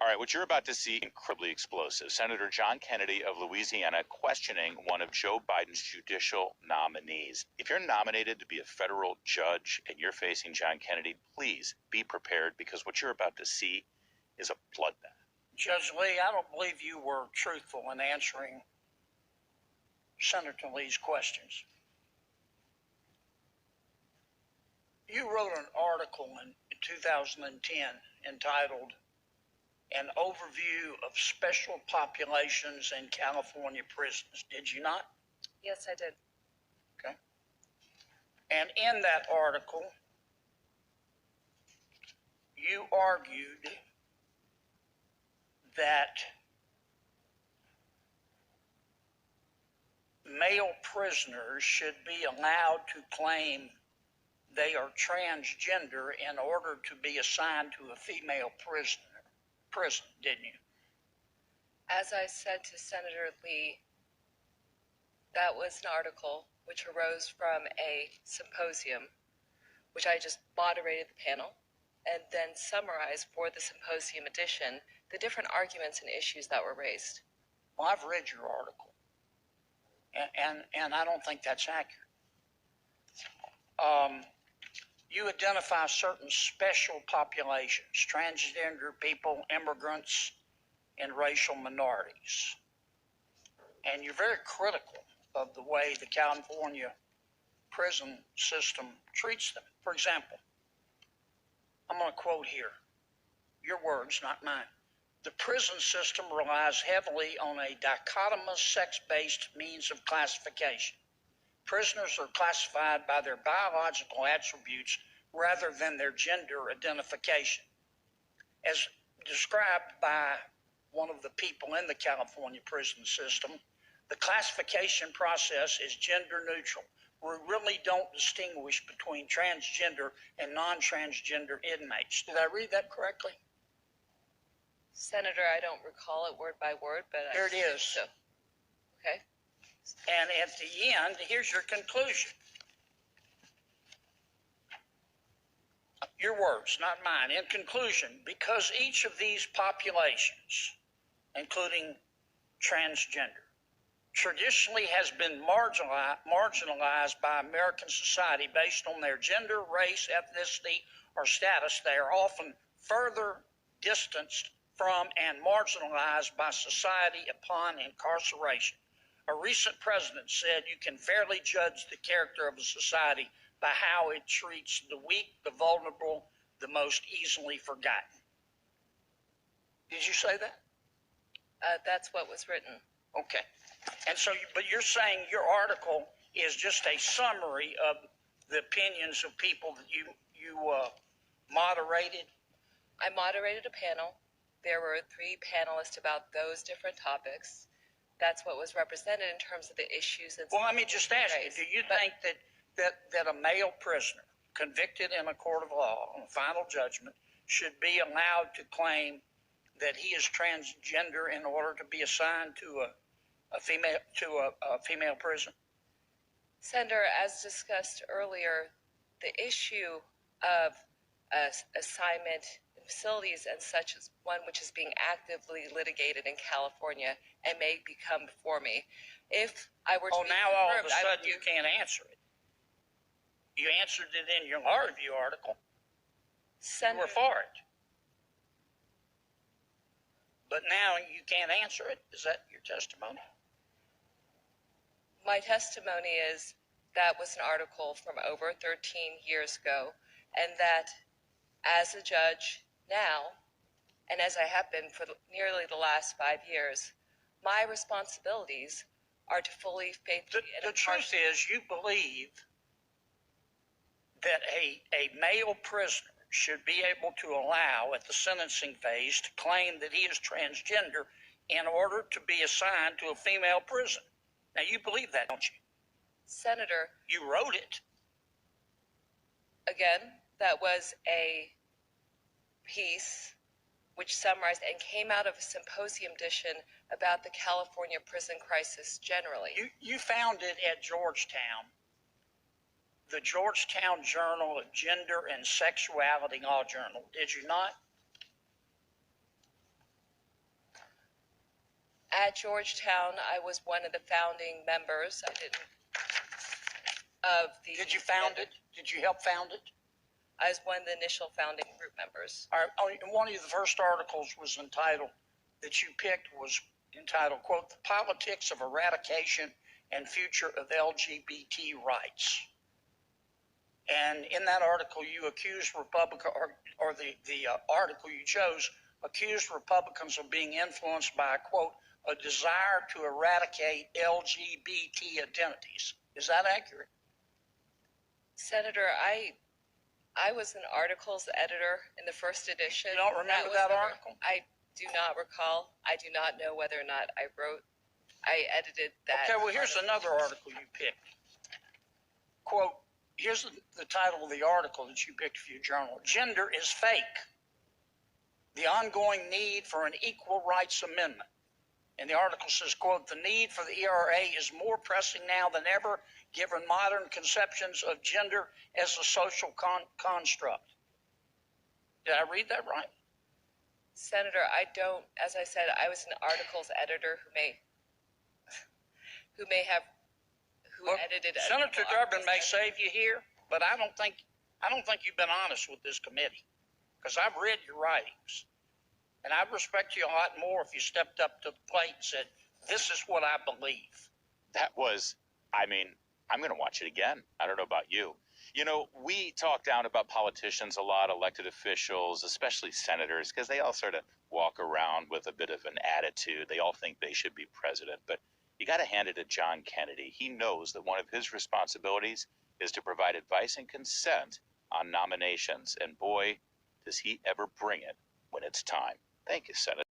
All right, what you're about to see is incredibly explosive. Senator John Kennedy of Louisiana questioning one of Joe Biden's judicial nominees. If you're nominated to be a federal judge and you're facing John Kennedy, please be prepared, because what you're about to see is a bloodbath. Judge Lee, I don't believe you were truthful in answering Senator Lee's questions. You wrote an article in 2010 entitled An Overview of Special Populations in California Prisons, did you not? Yes, I did. Okay. And in that article, you argued that male prisoners should be allowed to claim they are transgender in order to be assigned to a female prison, didn't you? As I said to Senator Lee, that was an article which arose from a symposium, which I just moderated the panel, and then summarized for the symposium edition the different arguments and issues that were raised. Well, I've read your article, and I don't think that's accurate. You identify certain special populations, transgender people, immigrants, and racial minorities. And you're very critical of the way the California prison system treats them. For example, I'm going to quote here, your words, not mine. The prison system relies heavily on a dichotomous sex-based means of classification. Prisoners are classified by their biological attributes rather than their gender identification. As described by one of the people in the California prison system, the classification process is gender neutral. We really don't distinguish between transgender and non-transgender inmates. Did I read that correctly? Senator, I don't recall it word by word, but There it is. So. Okay. And at the end, here's your conclusion. Your words, not mine. In conclusion, because each of these populations, including transgender, traditionally has been marginalized by American society based on their gender, race, ethnicity, or status, they are often further distanced from and marginalized by society upon incarceration. A recent president said you can fairly judge the character of a society by how it treats the weak, the vulnerable, the most easily forgotten. Did you say that? That's what was written. Okay. And so, but you're saying your article is just a summary of the opinions of people that you moderated? I moderated a panel. There were 3 panelists about those different topics. That's what was represented in terms of the issues. Well, let me just ask you, do you think that a male prisoner convicted in a court of law on a final judgment should be allowed to claim that he is transgender in order to be assigned to a female prison? Senator, as discussed earlier, the issue of assignment in facilities and such is one which is being actively litigated in California and may become before me. If I were to be now all of confirmed, a sudden you can't answer it. You answered it in your law review article. Senator, you were for it. But now you can't answer it. Is that your testimony? my testimony is that was an article from over 13 years ago, and that as a judge now, and as I have been for nearly the last 5 years, my responsibilities are to fully faithfully... The truth is, you believe that a male prisoner should be able to allow at the sentencing phase to claim that he is transgender in order to be assigned to a female prison. Now, you believe that, don't you? Senator... You wrote it. Again, that was a piece which summarized and came out of a symposium edition about the California prison crisis generally. You found it at Georgetown, the Georgetown Journal of Gender and Sexuality Law Journal, did you not? At Georgetown, I was one of the founding members. I didn't. Of the. Did you found it? Did you help found it? I was one of the initial founding group members. All right, one of the first articles was entitled, that you picked was entitled, quote, "The Politics of Eradication and Future of LGBT Rights." And in that article, you accused Republican, or the article you chose accused Republicans of being influenced by, quote, "a desire to eradicate LGBT identities." Is that accurate? Senator, I was an articles editor in the first edition. You don't remember that article? I do not recall. I do not know whether or not I edited that. Okay, well, here's another article you picked. Quote, here's the title of the article that you picked for your journal. "Gender is fake. The ongoing need for an equal rights amendment." And the article says, quote, "The need for the ERA is more pressing now than ever, given modern conceptions of gender as a social construct." Did I read that right? Senator, I don't, as I said, I was an articles editor who edited. Senator Durbin may save you here, but I don't think you've been honest with this committee, because I've read your writings. And I'd respect you a lot more if you stepped up to the plate and said, "This is what I believe." That was, I mean, I'm going to watch it again. I don't know about you. You know, we talk down about politicians a lot, elected officials, especially senators, because they all sort of walk around with a bit of an attitude. They all think they should be president. But you got to hand it to John Kennedy. He knows that one of his responsibilities is to provide advice and consent on nominations. And boy, does he ever bring it when it's time. Thank you, Senator.